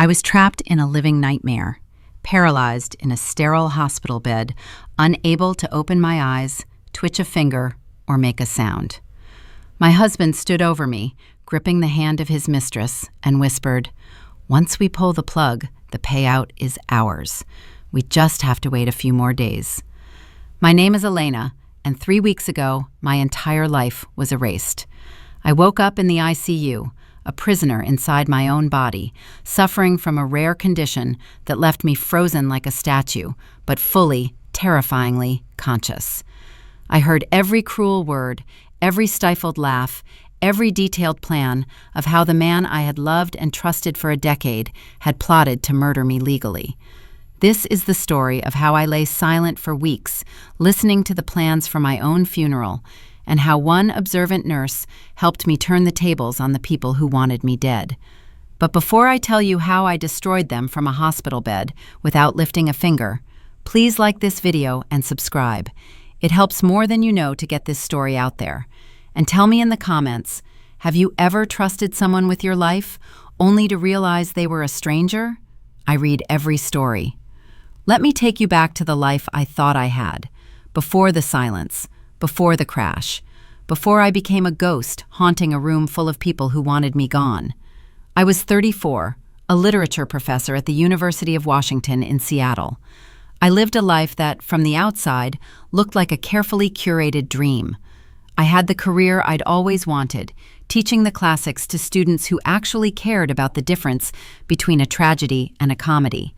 I was trapped in a living nightmare, paralyzed in a sterile hospital bed, unable to open my eyes, twitch a finger, or make a sound. My husband stood over me, gripping the hand of his mistress, and whispered, "Once we pull the plug, the payout is ours. We just have to wait a few more days." My name is Elena, and 3 weeks ago, my entire life was erased. I woke up in the ICU, a prisoner inside my own body, suffering from a rare condition that left me frozen like a statue, but fully, terrifyingly conscious. I heard every cruel word, every stifled laugh, every detailed plan of how the man I had loved and trusted for a decade had plotted to murder me legally. This is the story of how I lay silent for weeks, listening to the plans for my own funeral, and how one observant nurse helped me turn the tables on the people who wanted me dead. But before I tell you how I destroyed them from a hospital bed without lifting a finger, please like this video and subscribe. It helps more than you know to get this story out there. And tell me in the comments, have you ever trusted someone with your life only to realize they were a stranger? I read every story. Let me take you back to the life I thought I had, before the silence, before the crash, before I became a ghost haunting a room full of people who wanted me gone. I was 34, a literature professor at the University of Washington in Seattle. I lived a life that, from the outside, looked like a carefully curated dream. I had the career I'd always wanted, teaching the classics to students who actually cared about the difference between a tragedy and a comedy.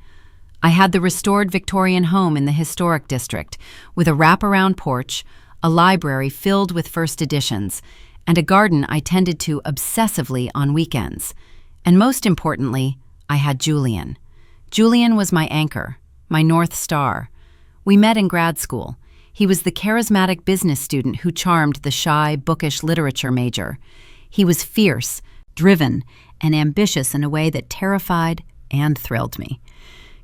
I had the restored Victorian home in the historic district, with a wraparound porch, a library filled with first editions, and a garden I tended to obsessively on weekends. And most importantly, I had Julian. Julian was my anchor, my North Star. We met in grad school. He was the charismatic business student who charmed the shy, bookish literature major. He was fierce, driven, and ambitious in a way that terrified and thrilled me.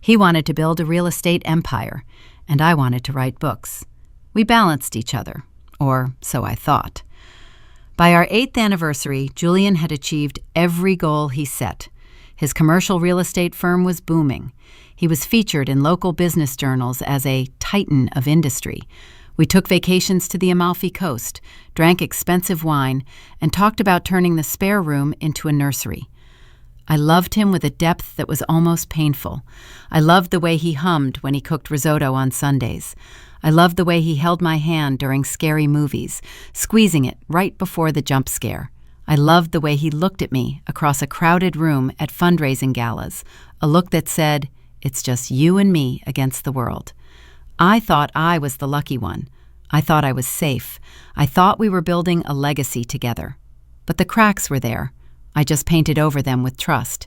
He wanted to build a real estate empire, and I wanted to write books. We balanced each other, or so I thought. By our 8th anniversary, Julian had achieved every goal he set. His commercial real estate firm was booming. He was featured in local business journals as a titan of industry. We took vacations to the Amalfi Coast, drank expensive wine, and talked about turning the spare room into a nursery. I loved him with a depth that was almost painful. I loved the way he hummed when he cooked risotto on Sundays. I loved the way he held my hand during scary movies, squeezing it right before the jump scare. I loved the way he looked at me across a crowded room at fundraising galas, a look that said, "It's just you and me against the world." I thought I was the lucky one. I thought I was safe. I thought we were building a legacy together. But the cracks were there. I just painted over them with trust.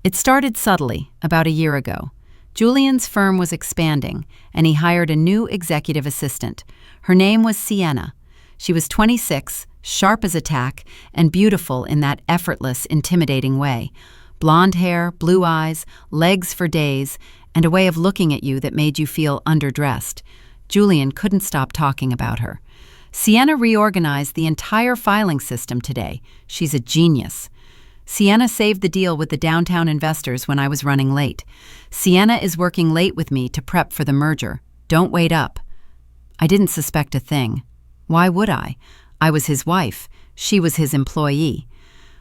It started subtly, about a year ago. Julian's firm was expanding, and he hired a new executive assistant. Her name was Sienna. She was 26, sharp as a tack, and beautiful in that effortless, intimidating way. Blonde hair, blue eyes, legs for days, and a way of looking at you that made you feel underdressed. Julian couldn't stop talking about her. Sienna reorganized the entire filing system today. She's a genius. Sienna saved the deal with the downtown investors when I was running late. Sienna is working late with me to prep for the merger. Don't wait up. I didn't suspect a thing. Why would I? I was his wife. She was his employee.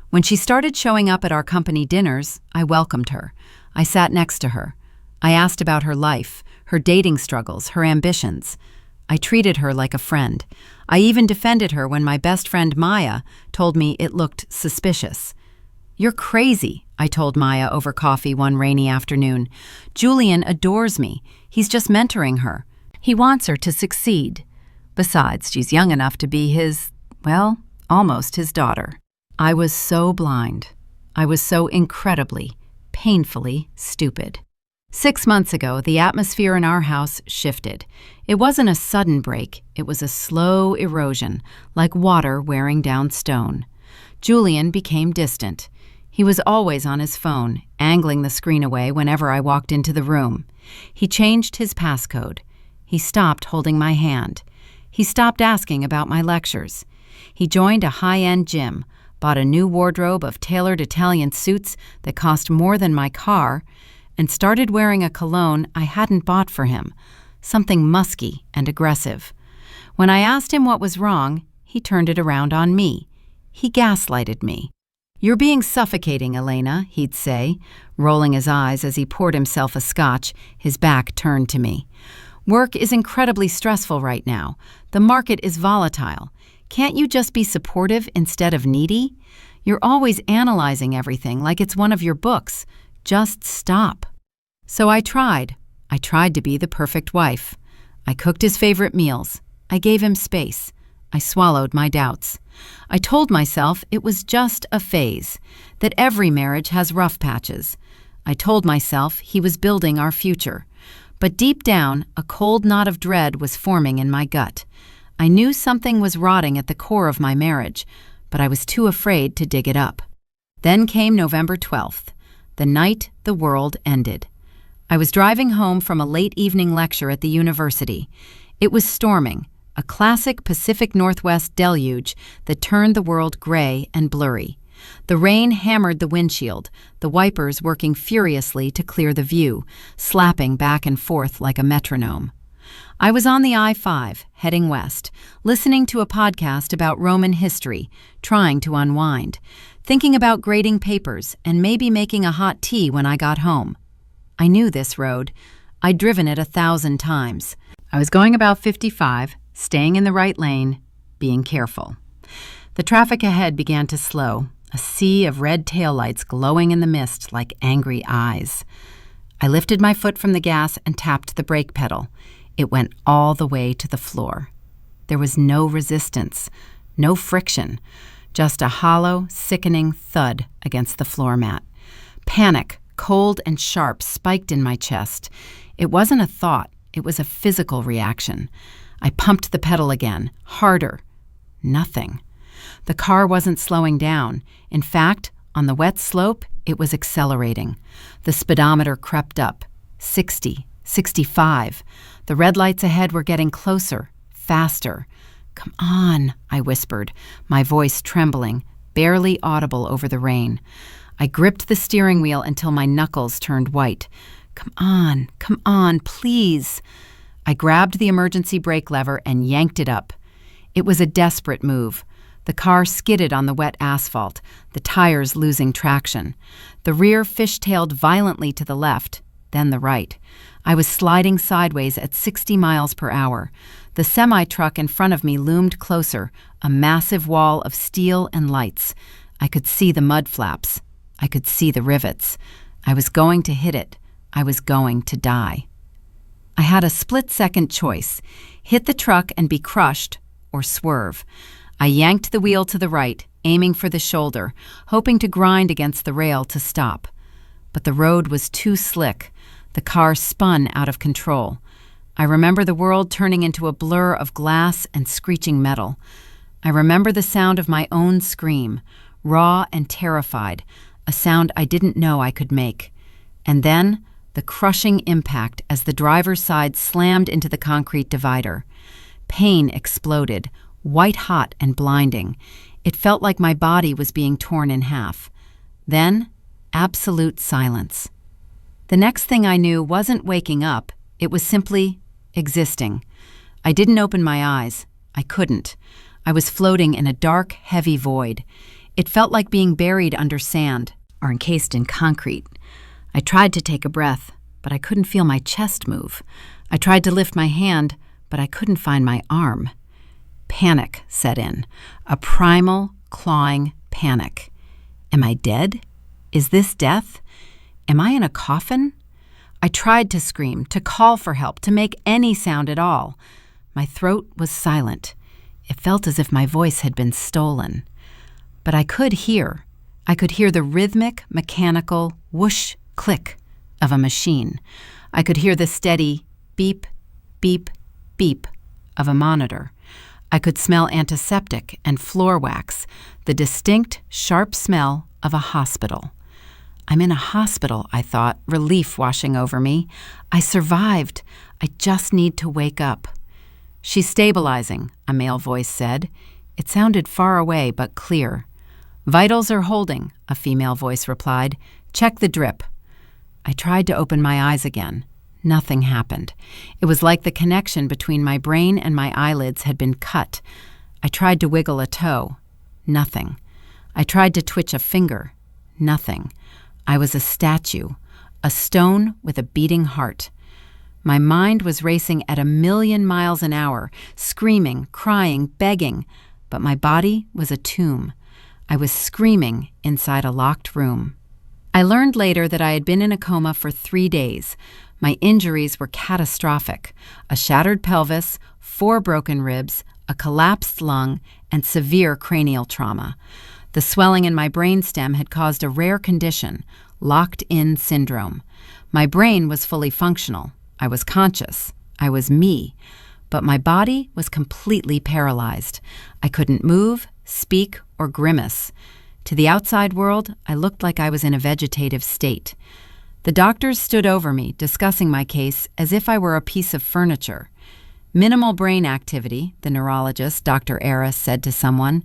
When she started showing up at our company dinners, I welcomed her. I sat next to her. I asked about her life, her dating struggles, her ambitions. I treated her like a friend. I even defended her when my best friend Maya told me it looked suspicious. "You're crazy," I told Maya over coffee one rainy afternoon. "Julian adores me. He's just mentoring her. He wants her to succeed. Besides, she's young enough to be his, well, almost his daughter." I was so blind. I was so incredibly, painfully stupid. 6 months ago, the atmosphere in our house shifted. It wasn't a sudden break. It was a slow erosion, like water wearing down stone. Julian became distant. He was always on his phone, angling the screen away whenever I walked into the room. He changed his passcode. He stopped holding my hand. He stopped asking about my lectures. He joined a high-end gym, bought a new wardrobe of tailored Italian suits that cost more than my car, and started wearing a cologne I hadn't bought for him, something musky and aggressive. When I asked him what was wrong, he turned it around on me. He gaslighted me. "You're being suffocating, Elena," he'd say, rolling his eyes as he poured himself a scotch, his back turned to me. "Work is incredibly stressful right now. The market is volatile. Can't you just be supportive instead of needy? You're always analyzing everything like it's one of your books. Just stop." So I tried. I tried to be the perfect wife. I cooked his favorite meals. I gave him space. I swallowed my doubts. I told myself it was just a phase, that every marriage has rough patches. I told myself he was building our future. But deep down, a cold knot of dread was forming in my gut. I knew something was rotting at the core of my marriage, but I was too afraid to dig it up. Then came November 12th, the night the world ended. I was driving home from a late evening lecture at the university. It was storming, a classic Pacific Northwest deluge that turned the world gray and blurry. The rain hammered the windshield, the wipers working furiously to clear the view, slapping back and forth like a metronome. I was on the I-5, heading west, listening to a podcast about Roman history, trying to unwind, thinking about grading papers and maybe making a hot tea when I got home. I knew this road. I'd driven it 1,000 times. I was going about 55, staying in the right lane, being careful. The traffic ahead began to slow, a sea of red taillights glowing in the mist like angry eyes. I lifted my foot from the gas and tapped the brake pedal. It went all the way to the floor. There was no resistance, no friction, just a hollow, sickening thud against the floor mat. Panic, cold and sharp, spiked in my chest. It wasn't a thought, it was a physical reaction. I pumped the pedal again, harder. Nothing. The car wasn't slowing down. In fact, on the wet slope, it was accelerating. The speedometer crept up. 60, 65. The red lights ahead were getting closer, faster. "Come on," I whispered, my voice trembling, barely audible over the rain. I gripped the steering wheel until my knuckles turned white. Come on, please." I grabbed the emergency brake lever and yanked it up. It was a desperate move. The car skidded on the wet asphalt, the tires losing traction. The rear fishtailed violently to the left, then the right. I was sliding sideways at 60 miles per hour. The semi-truck in front of me loomed closer, a massive wall of steel and lights. I could see the mud flaps. I could see the rivets. I was going to hit it. I was going to die. I had a split-second choice: hit the truck and be crushed, or swerve. I yanked the wheel to the right, aiming for the shoulder, hoping to grind against the rail to stop. But the road was too slick. The car spun out of control. I remember the world turning into a blur of glass and screeching metal. I remember the sound of my own scream, raw and terrified, a sound I didn't know I could make. And then the crushing impact as the driver's side slammed into the concrete divider. Pain exploded, white-hot and blinding. It felt like my body was being torn in half. Then, absolute silence. The next thing I knew wasn't waking up, it was simply existing. I didn't open my eyes. I couldn't. I was floating in a dark, heavy void. It felt like being buried under sand or encased in concrete. I tried to take a breath, but I couldn't feel my chest move. I tried to lift my hand, but I couldn't find my arm. Panic set in, a primal, clawing panic. Am I dead? Is this death? Am I in a coffin? I tried to scream, to call for help, to make any sound at all. My throat was silent. It felt as if my voice had been stolen. But I could hear. I could hear the rhythmic, mechanical whoosh, click of a machine. I could hear the steady beep, beep, beep of a monitor. I could smell antiseptic and floor wax, the distinct, sharp smell of a hospital. I'm in a hospital, I thought, relief washing over me. I survived. I just need to wake up. "She's stabilizing," a male voice said. It sounded far away but clear. "Vitals are holding," a female voice replied. "Check the drip." I tried to open my eyes again. Nothing happened. It was like the connection between my brain and my eyelids had been cut. I tried to wiggle a toe. Nothing. I tried to twitch a finger. Nothing. I was a statue, a stone with a beating heart. My mind was racing at 1,000,000 miles an hour, screaming, crying, begging, but my body was a tomb. I was screaming inside a locked room. I learned later that I had been in a coma for 3 days. My injuries were catastrophic: a shattered pelvis, 4 broken ribs, a collapsed lung, and severe cranial trauma. The swelling in my brainstem had caused a rare condition, locked-in syndrome. My brain was fully functional. I was conscious. I was me. But my body was completely paralyzed. I couldn't move, speak, or grimace. To the outside world, I looked like I was in a vegetative state. The doctors stood over me, discussing my case as if I were a piece of furniture. "Minimal brain activity," the neurologist, Dr. Aris, said to someone.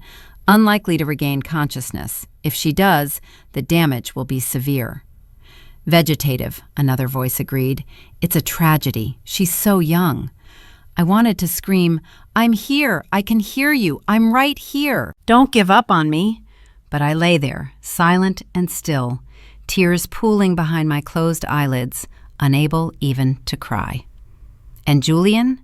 "Unlikely to regain consciousness. If she does, the damage will be severe." "Vegetative," another voice agreed. "It's a tragedy. She's so young." I wanted to scream, "I'm here! I can hear you! I'm right here! Don't give up on me!" But I lay there, silent and still, tears pooling behind my closed eyelids, unable even to cry. And Julian?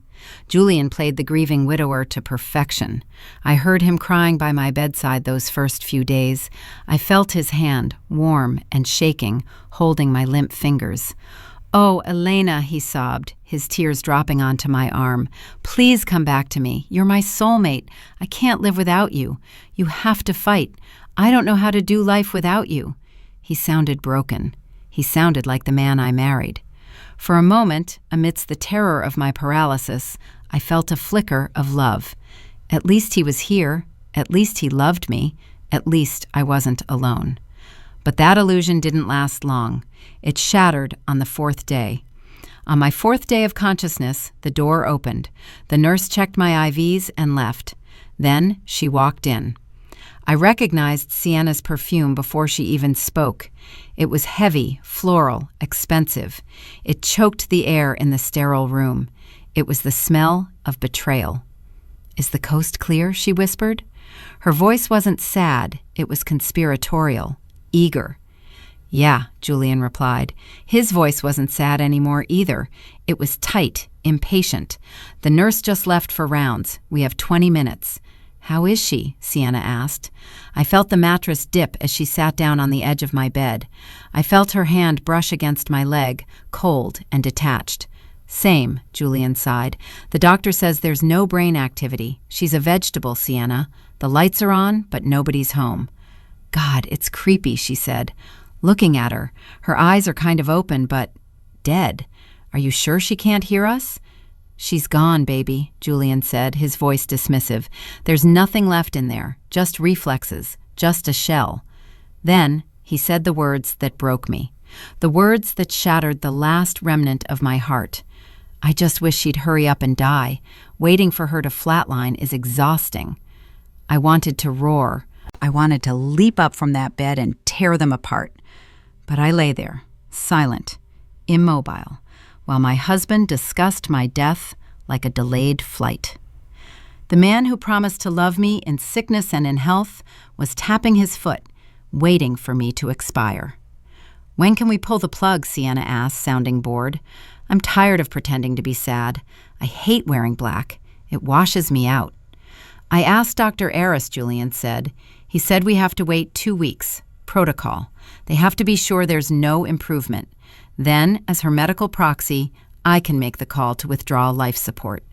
Julian played the grieving widower to perfection. I heard him crying by my bedside those first few days. I felt his hand, warm and shaking, holding my limp fingers. "Oh, Elena," he sobbed, his tears dropping onto my arm. "Please come back to me. You're my soulmate. I can't live without you. You have to fight. I don't know how to do life without you." He sounded broken. He sounded like the man I married. For a moment, amidst the terror of my paralysis, I felt a flicker of love. At least he was here. At least he loved me. At least I wasn't alone. But that illusion didn't last long. It shattered on the 4th day. On my 4th day of consciousness, the door opened. The nurse checked my IVs and left. Then she walked in. I recognized Sienna's perfume before she even spoke. It was heavy, floral, expensive. It choked the air in the sterile room. It was the smell of betrayal. "Is the coast clear?" she whispered. Her voice wasn't sad. It was conspiratorial, eager. "Yeah," Julian replied. His voice wasn't sad anymore either. It was tight, impatient. "The nurse just left for rounds. We have 20 minutes. "How is she?" Sienna asked. I felt the mattress dip as she sat down on the edge of my bed. I felt her hand brush against my leg, cold and detached. "Same," Julian sighed. "The doctor says there's no brain activity. She's a vegetable, Sienna. The lights are on, but nobody's home." "God, it's creepy," she said. Looking at her, her eyes are kind of open, but dead. "Are you sure she can't hear us?" "She's gone, baby," Julian said, his voice dismissive. "There's nothing left in there, just reflexes, just a shell." Then he said the words that broke me, the words that shattered the last remnant of my heart. "I just wish she'd hurry up and die. Waiting for her to flatline is exhausting." I wanted to roar. I wanted to leap up from that bed and tear them apart. But I lay there, silent, immobile, while my husband discussed my death like a delayed flight. The man who promised to love me in sickness and in health was tapping his foot, waiting for me to expire. "When can we pull the plug?" Sienna asked, sounding bored. "I'm tired of pretending to be sad. I hate wearing black. It washes me out." "I asked Dr. Aris," Julian said. "He said we have to wait 2 weeks. Protocol. They have to be sure there's no improvement. Then, as her medical proxy, I can make the call to withdraw life support."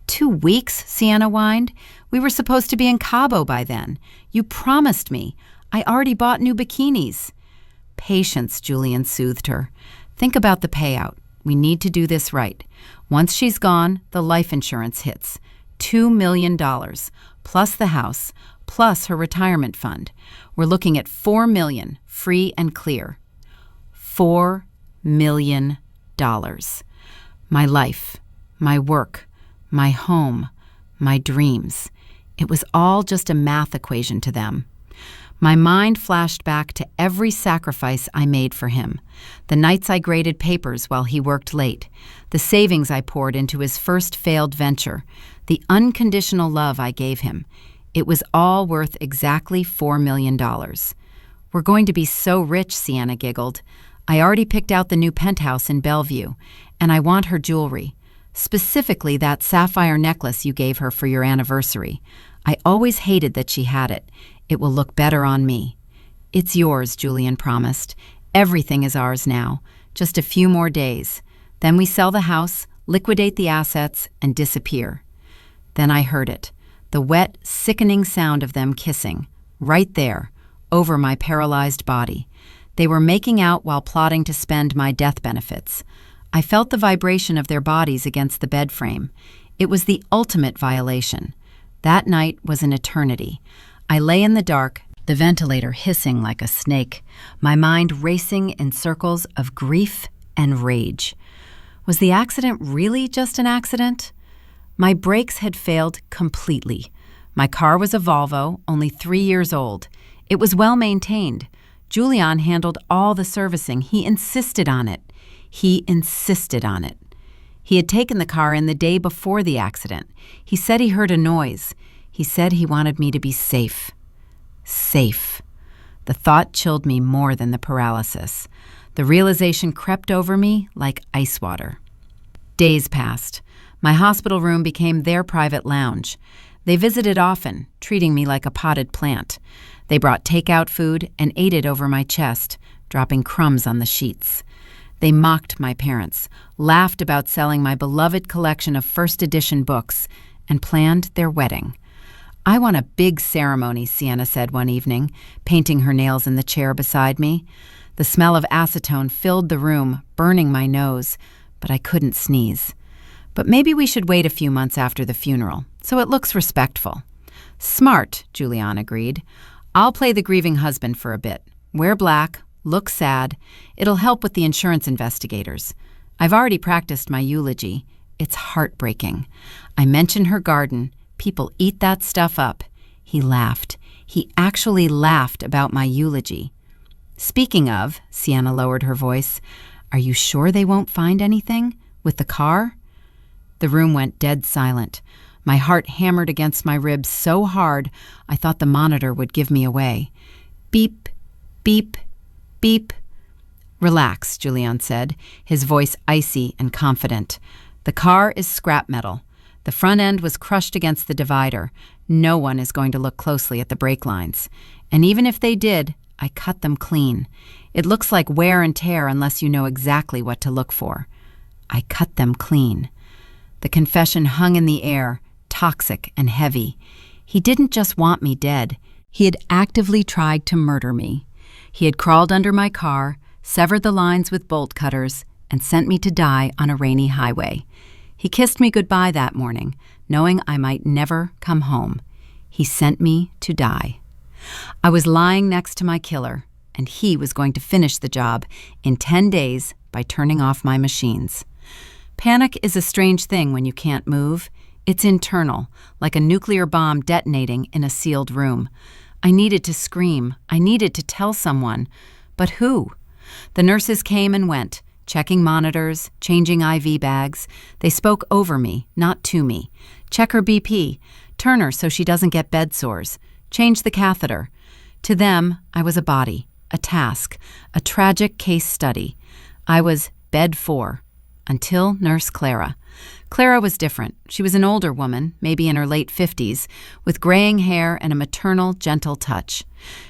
2 weeks, Sienna whined. "We were supposed to be in Cabo by then. You promised me. I already bought new bikinis." "Patience," Julian soothed her. "Think about the payout. We need to do this right. Once she's gone, the life insurance hits. $2 million, plus the house, plus her retirement fund. We're looking at $4 million, free and clear. $4 million. My life, my work, my home, my dreams. It was all just a math equation to them. My mind flashed back to every sacrifice I made for him. The nights I graded papers while he worked late. The savings I poured into his first failed venture. The unconditional love I gave him. It was all worth exactly $4 million. We're going to be so rich, Sienna giggled. I already picked out the new penthouse in Bellevue, and I want her jewelry. Specifically that sapphire necklace you gave her for your anniversary. I always hated that she had it. It will look better on me. It's yours, Julian promised. Everything is ours now. Just a few more days. Then we sell the house, liquidate the assets, and disappear. Then I heard it. The wet, sickening sound of them kissing. Right there, over my paralyzed body. They were making out while plotting to spend my death benefits. I felt the vibration of their bodies against the bed frame. It was the ultimate violation. That night was an eternity. I lay in the dark, the ventilator hissing like a snake, my mind racing in circles of grief and rage. Was the accident really just an accident? My brakes had failed completely. My car was a Volvo, only 3 years old. It was well maintained. Julian handled all the servicing. He insisted on it. He insisted on it. He had taken the car in the day before the accident. He said he heard a noise. He said he wanted me to be safe. Safe. The thought chilled me more than the paralysis. The realization crept over me like ice water. Days passed. My hospital room became their private lounge. They visited often, treating me like a potted plant. They brought takeout food and ate it over my chest, dropping crumbs on the sheets. They mocked my parents, laughed about selling my beloved collection of first edition books, and planned their wedding. I want a big ceremony, Sienna said one evening, painting her nails in the chair beside me. The smell of acetone filled the room, burning my nose, but I couldn't sneeze. But maybe we should wait a few months after the funeral, so it looks respectful. Smart, Julian agreed. I'll play the grieving husband for a bit. Wear black, look sad. It'll help with the insurance investigators. I've already practiced my eulogy. It's heartbreaking. I mention her garden. People eat that stuff up. He laughed. He actually laughed about my eulogy. Speaking of, Sienna lowered her voice, are you sure they won't find anything? With the car? The room went dead silent. My heart hammered against my ribs so hard I thought the monitor would give me away. Beep, beep, beep. Relax, Julian said, his voice icy and confident. The car is scrap metal. The front end was crushed against the divider. No one is going to look closely at the brake lines. And even if they did, I cut them clean. It looks like wear and tear unless you know exactly what to look for. I cut them clean. The confession hung in the air, toxic and heavy. He didn't just want me dead. He had actively tried to murder me. He had crawled under my car, severed the lines with bolt cutters, and sent me to die on a rainy highway. He kissed me goodbye that morning, knowing I might never come home. He sent me to die. I was lying next to my killer, and he was going to finish the job in 10 days by turning off my machines. Panic is a strange thing when you can't move. It's internal, like a nuclear bomb detonating in a sealed room. I needed to scream. I needed to tell someone. But who? The nurses came and went, checking monitors, changing IV bags. They spoke over me, not to me. Check her BP. Turn her so she doesn't get bed sores. Change the catheter. To them, I was a body, a task, a tragic case study. I was bed 4, until Nurse Clara. Clara was different. She was an older woman, maybe in her late 50s, with graying hair and a maternal, gentle touch.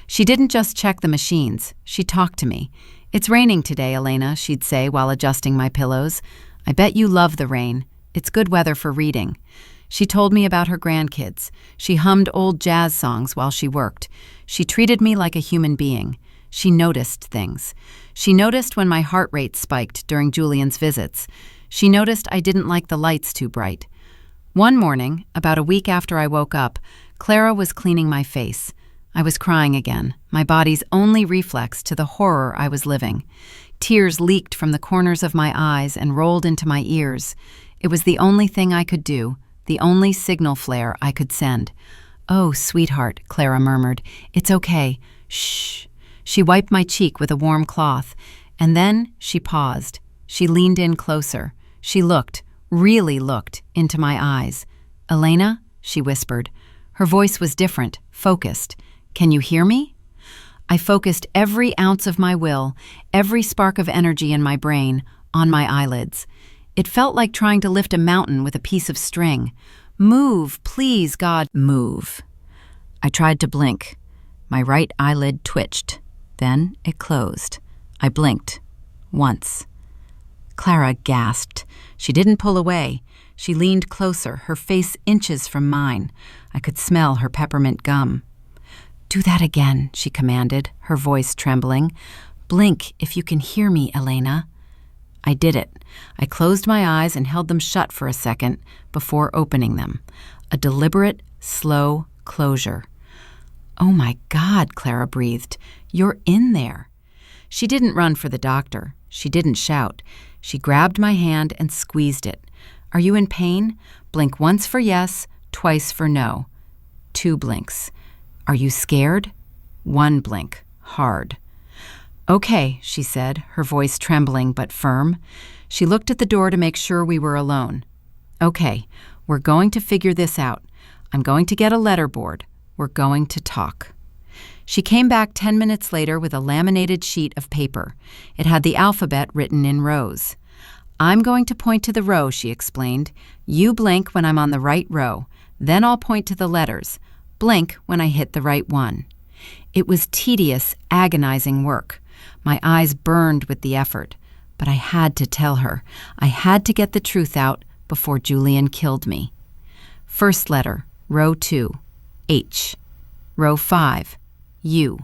She didn't just check the machines. She talked to me. It's raining today, Elena, she'd say while adjusting my pillows. I bet you love the rain. It's good weather for reading. She told me about her grandkids. She hummed old jazz songs while she worked. She treated me like a human being. She noticed things. She noticed when my heart rate spiked during Julian's visits. She noticed I didn't like the lights too bright. One morning, about a week after I woke up, Clara was cleaning my face. I was crying again, my body's only reflex to the horror I was living. Tears leaked from the corners of my eyes and rolled into my ears. It was the only thing I could do, the only signal flare I could send. "Oh, sweetheart," Clara murmured. "It's okay. Shh. She wiped my cheek with a warm cloth, and then she paused. She leaned in closer. She looked, really looked, into my eyes. "Elena?" she whispered. Her voice was different, focused. "Can you hear me?" I focused every ounce of my will, every spark of energy in my brain, on my eyelids. It felt like trying to lift a mountain with a piece of string. "Move, please, God, move." I tried to blink. My right eyelid twitched. Then it closed. I blinked. Once. Clara gasped. She didn't pull away. She leaned closer, her face inches from mine. I could smell her peppermint gum. "Do that again," she commanded, her voice trembling. "Blink if you can hear me, Elena." I did it. I closed my eyes and held them shut for a second before opening them. A deliberate, slow closure. "Oh my God," Clara breathed. "You're in there." She didn't run for the doctor. She didn't shout. She grabbed my hand and squeezed it. "Are you in pain? Blink once for yes, twice for no." 2 blinks. "Are you scared?" 1 blink, hard. "Okay," she said, her voice trembling but firm. She looked at the door to make sure we were alone. "Okay, we're going to figure this out. I'm going to get a letterboard. We're going to talk." She came back 10 minutes later with a laminated sheet of paper. It had the alphabet written in rows. "I'm going to point to the row," she explained. "You blink when I'm on the right row. Then I'll point to the letters. Blink when I hit the right one." It was tedious, agonizing work. My eyes burned with the effort. But I had to tell her. I had to get the truth out before Julian killed me. First letter, row 2, H. Row 5, U.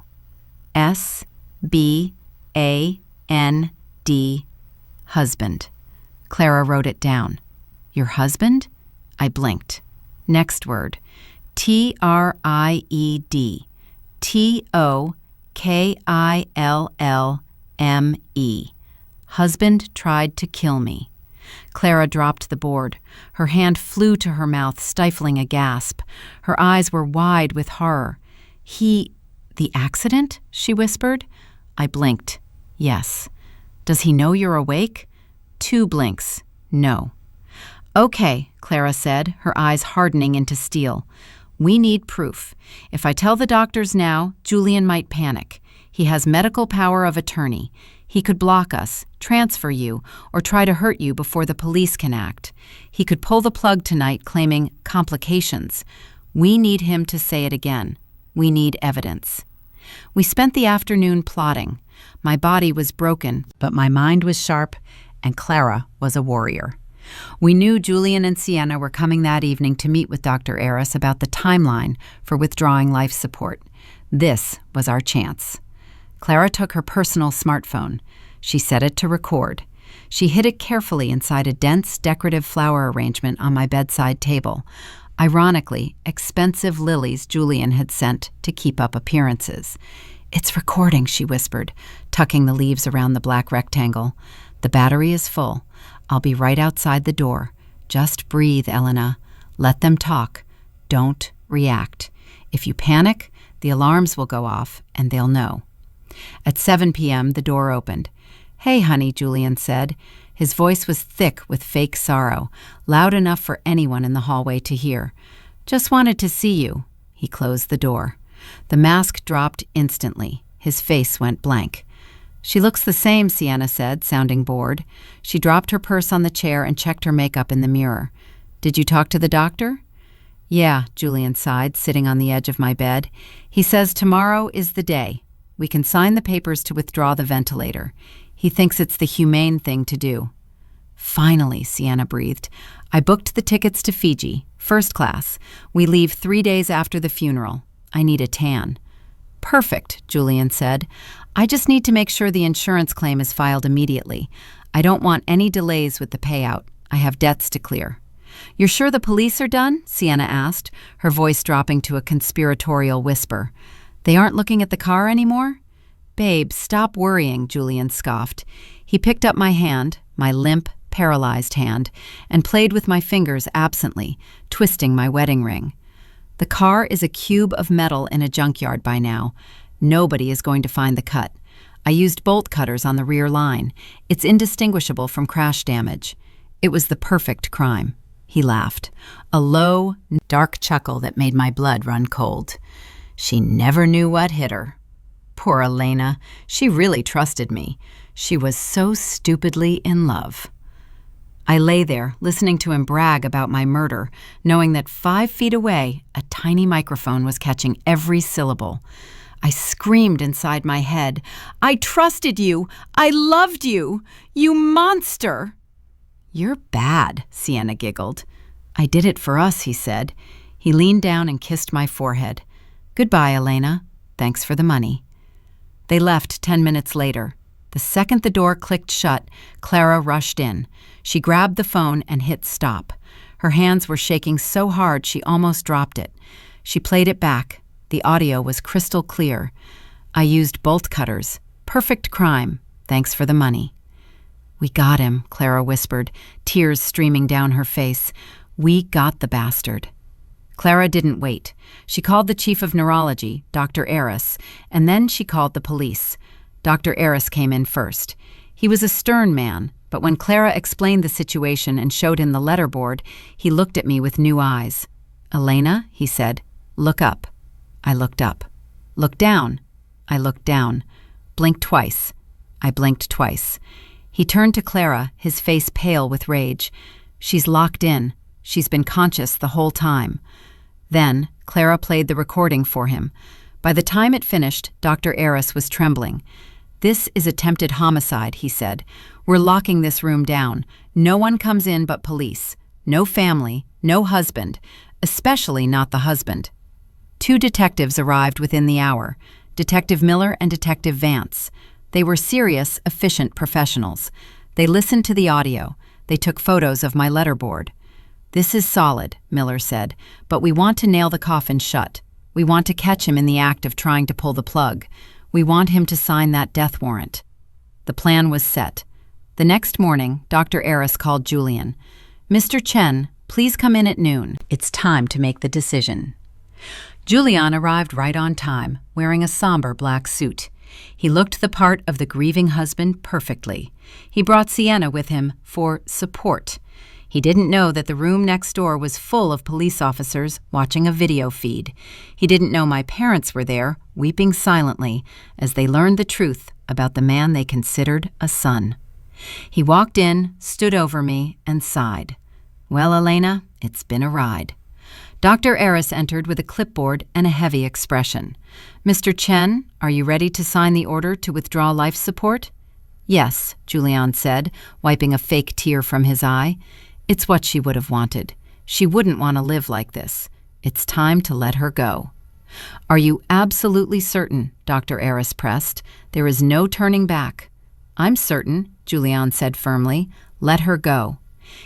S, B, A, N, D, husband. Clara wrote it down. "Your husband?" I blinked. Next word, T-R-I-E-D. T-O-K-I-L-L-M-E. Husband tried to kill me. Clara dropped the board. Her hand flew to her mouth, stifling a gasp. Her eyes were wide with horror. The accident?" she whispered. I blinked. "Yes." "Does he know you're awake?" 2 blinks. "No." "Okay," Clara said, her eyes hardening into steel. "We need proof. If I tell the doctors now, Julian might panic. He has medical power of attorney. He could block us, transfer you, or try to hurt you before the police can act. He could pull the plug tonight claiming complications. We need him to say it again. We need evidence." We spent the afternoon plotting. My body was broken, but my mind was sharp, and Clara was a warrior. We knew Julian and Sienna were coming that evening to meet with Dr. Aris about the timeline for withdrawing life support. This was our chance. Clara took her personal smartphone. She set it to record. She hid it carefully inside a dense, decorative flower arrangement on my bedside table. Ironically, expensive lilies Julian had sent to keep up appearances. "It's recording," she whispered, tucking the leaves around the black rectangle. "The battery is full. I'll be right outside the door. Just breathe, Elena. Let them talk. Don't react. If you panic, the alarms will go off, and they'll know." At 7 p.m., the door opened. "Hey, honey," Julian said. His voice was thick with fake sorrow, loud enough for anyone in the hallway to hear. "Just wanted to see you." He closed the door. The mask dropped instantly. His face went blank. "She looks the same," Sienna said, sounding bored. She dropped her purse on the chair and checked her makeup in the mirror. "Did you talk to the doctor?" "Yeah," Julian sighed, sitting on the edge of my bed. "He says tomorrow is the day. We can sign the papers to withdraw the ventilator. He thinks it's the humane thing to do." "Finally," Sienna breathed. "I booked the tickets to Fiji, first class. We leave 3 days after the funeral. I need a tan." "Perfect," Julian said. "I just need to make sure the insurance claim is filed immediately. I don't want any delays with the payout. I have debts to clear." "You're sure the police are done?" Sienna asked, her voice dropping to a conspiratorial whisper. "They aren't looking at the car anymore?" "Babe, stop worrying," Julian scoffed. He picked up my hand, my limp, paralyzed hand, and played with my fingers absently, twisting my wedding ring. "The car is a cube of metal in a junkyard by now. Nobody is going to find the cut. I used bolt cutters on the rear line. It's indistinguishable from crash damage. It was the perfect crime." He laughed, a low, dark chuckle that made my blood run cold. She never knew what hit her. Poor Elena, she really trusted me. She was so stupidly in love. I lay there, listening to him brag about my murder, knowing that 5 feet away, a tiny microphone was catching every syllable. I screamed inside my head, "I trusted you! I loved you! You monster!" "You're bad," Sienna giggled. "I did it for us," he said. He leaned down and kissed my forehead. "Goodbye, Elena. Thanks for the money." They left 10 minutes later. The second the door clicked shut, Clara rushed in. She grabbed the phone and hit stop. Her hands were shaking so hard she almost dropped it. She played it back. The audio was crystal clear. "I used bolt cutters. Perfect crime. Thanks for the money." "We got him," Clara whispered, tears streaming down her face. "We got the bastard." Clara didn't wait. She called the chief of neurology, Dr. Aris, and then she called the police. Dr. Aris came in first. He was a stern man, but when Clara explained the situation and showed him the letterboard, he looked at me with new eyes. "Elena," he said, "look up." I looked up. "Look down." I looked down. "Blink twice." I blinked twice. He turned to Clara, his face pale with rage. "She's locked in. She's been conscious the whole time." Then, Clara played the recording for him. By the time it finished, Dr. Aris was trembling. "This is attempted homicide," he said. "We're locking this room down. No one comes in but police. No family, no husband, especially not the husband." 2 detectives arrived within the hour, Detective Miller and Detective Vance. They were serious, efficient professionals. They listened to the audio. They took photos of my letterboard. "This is solid," Miller said, "but we want to nail the coffin shut. We want to catch him in the act of trying to pull the plug. We want him to sign that death warrant." The plan was set. The next morning, Dr. Aris called Julian. "Mr. Chen, please come in at noon. It's time to make the decision." Julian arrived right on time, wearing a somber black suit. He looked the part of the grieving husband perfectly. He brought Sienna with him for support. He didn't know that the room next door was full of police officers watching a video feed. He didn't know my parents were there, weeping silently, as they learned the truth about the man they considered a son. He walked in, stood over me, and sighed. "Well, Elena, it's been a ride." Dr. Aris entered with a clipboard and a heavy expression. "Mr. Chen, are you ready to sign the order to withdraw life support?" "Yes," Julian said, wiping a fake tear from his eye. It's what she would have wanted. She wouldn't want to live like this. It's time to let her go. "Are you absolutely certain?" Dr. Aris pressed. "There is no turning back." "I'm certain," Julian said firmly. "Let her go."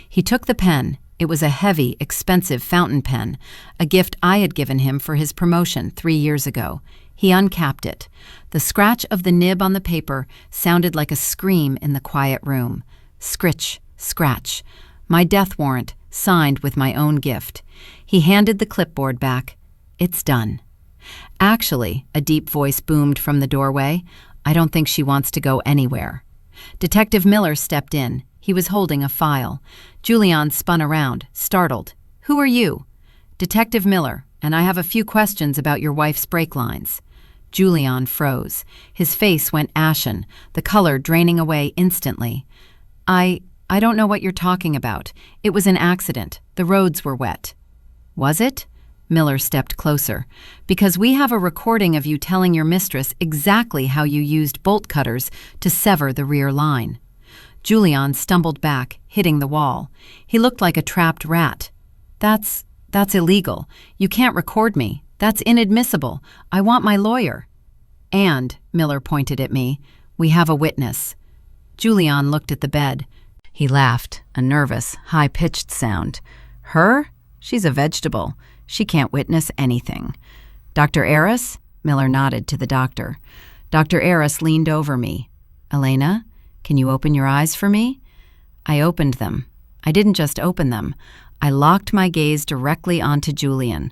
He took the pen. It was a heavy, expensive fountain pen, a gift I had given him for his promotion 3 years ago. He uncapped it. The scratch of the nib on the paper sounded like a scream in the quiet room. Scritch, scratch. My death warrant, signed with my own gift. He handed the clipboard back. "It's done." "Actually," a deep voice boomed from the doorway, "I don't think she wants to go anywhere." Detective Miller stepped in. He was holding a file. Julian spun around, startled. "Who are you?" "Detective Miller, and I have a few questions about your wife's brake lines." Julian froze. His face went ashen, the color draining away instantly. I don't know what you're talking about. It was an accident. The roads were wet." "Was it?" Miller stepped closer. "Because we have a recording of you telling your mistress exactly how you used bolt cutters to sever the rear line." Julian stumbled back, hitting the wall. He looked like a trapped rat. That's illegal. You can't record me. That's inadmissible. I want my lawyer." "And," Miller pointed at me, "we have a witness." Julian looked at the bed. He laughed, a nervous, high-pitched sound. "Her? She's a vegetable. She can't witness anything." "Dr. Aris?" Miller nodded to the doctor. Dr. Aris leaned over me. "Elena, can you open your eyes for me?" I opened them. I didn't just open them. I locked my gaze directly onto Julian.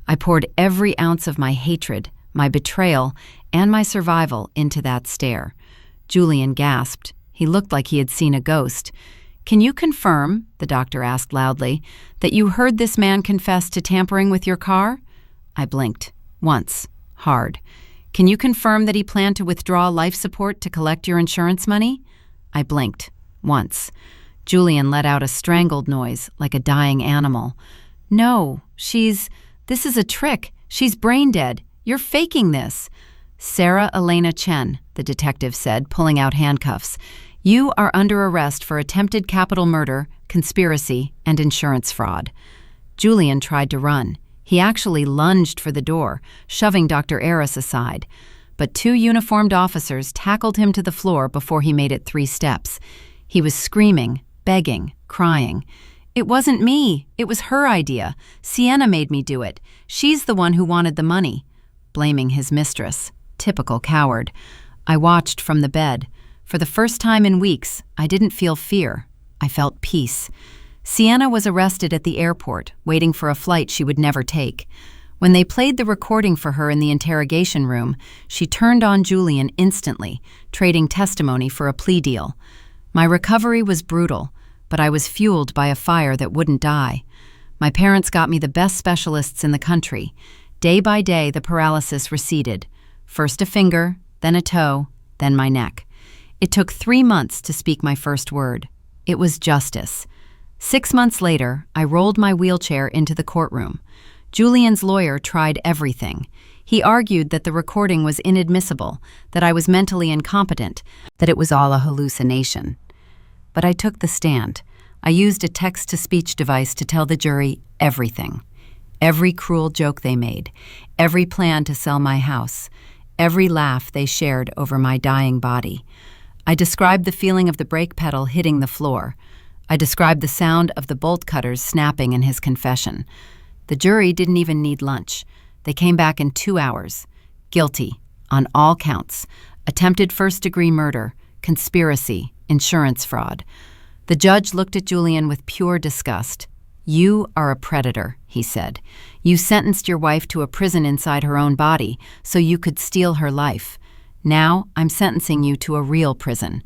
I poured every ounce of my hatred, my betrayal, and my survival into that stare. Julian gasped. He looked like he had seen a ghost. "Can you confirm," the doctor asked loudly, "that you heard this man confess to tampering with your car?" I blinked. Once. Hard. "Can you confirm that he planned to withdraw life support to collect your insurance money?" I blinked. Once. Julian let out a strangled noise, like a dying animal. "No, this is a trick. She's brain dead. You're faking this." "Sarah Elena Chen," the detective said, pulling out handcuffs. "You are under arrest for attempted capital murder, conspiracy, and insurance fraud." Julian tried to run. He actually lunged for the door, shoving Dr. Aris aside. But 2 uniformed officers tackled him to the floor before he made it 3 steps. He was screaming, begging, crying. "It wasn't me. It was her idea. Sienna made me do it. She's the one who wanted the money." Blaming his mistress. Typical coward. I watched from the bed. For the first time in weeks, I didn't feel fear. I felt peace. Sienna was arrested at the airport, waiting for a flight she would never take. When they played the recording for her in the interrogation room, she turned on Julian instantly, trading testimony for a plea deal. My recovery was brutal, but I was fueled by a fire that wouldn't die. My parents got me the best specialists in the country. Day by day, the paralysis receded. First a finger, then a toe, then my neck. It took 3 months to speak my first word. It was justice. 6 months later, I rolled my wheelchair into the courtroom. Julian's lawyer tried everything. He argued that the recording was inadmissible, that I was mentally incompetent, that it was all a hallucination. But I took the stand. I used a text-to-speech device to tell the jury everything. Every cruel joke they made, every plan to sell my house, every laugh they shared over my dying body. I described the feeling of the brake pedal hitting the floor. I described the sound of the bolt cutters snapping in his confession. The jury didn't even need lunch. They came back in 2 hours. Guilty, on all counts. Attempted first-degree murder, conspiracy, insurance fraud. The judge looked at Julian with pure disgust. "You are a predator," he said. "You sentenced your wife to a prison inside her own body so you could steal her life. Now I'm sentencing you to a real prison.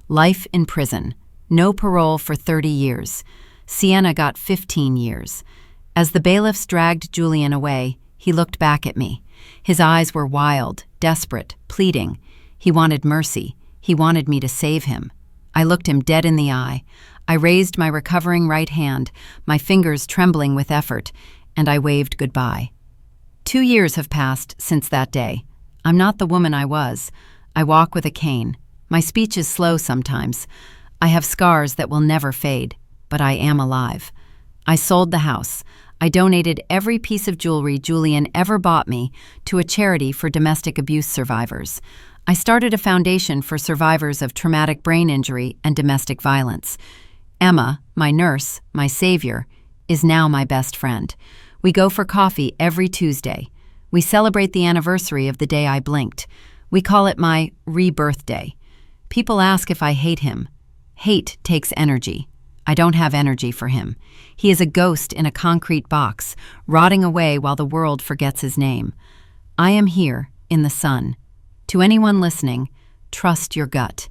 Life in prison. No parole for 30 years. Sienna got 15 years. As the bailiffs dragged Julian away, he looked back at me. His eyes were wild, desperate, pleading. He wanted mercy. He wanted me to save him. I looked him dead in the eye. I raised my recovering right hand, my fingers trembling with effort, and I waved goodbye. 2 years have passed since that day. I'm not the woman I was. I walk with a cane. My speech is slow sometimes. I have scars that will never fade, but I am alive. I sold the house. I donated every piece of jewelry Julian ever bought me to a charity for domestic abuse survivors. I started a foundation for survivors of traumatic brain injury and domestic violence. Emma, my nurse, my savior, is now my best friend. We go for coffee every Tuesday. We celebrate the anniversary of the day I blinked. We call it my rebirth day. People ask if I hate him. Hate takes energy. I don't have energy for him. He is a ghost in a concrete box, rotting away while the world forgets his name. I am here, in the sun. To anyone listening, trust your gut.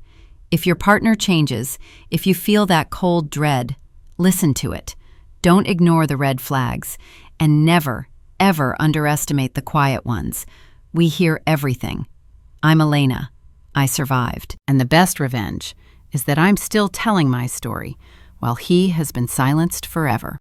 If your partner changes, if you feel that cold dread, listen to it. Don't ignore the red flags. And never, ever underestimate the quiet ones. We hear everything. I'm Elena. I survived. And the best revenge is that I'm still telling my story, while he has been silenced forever.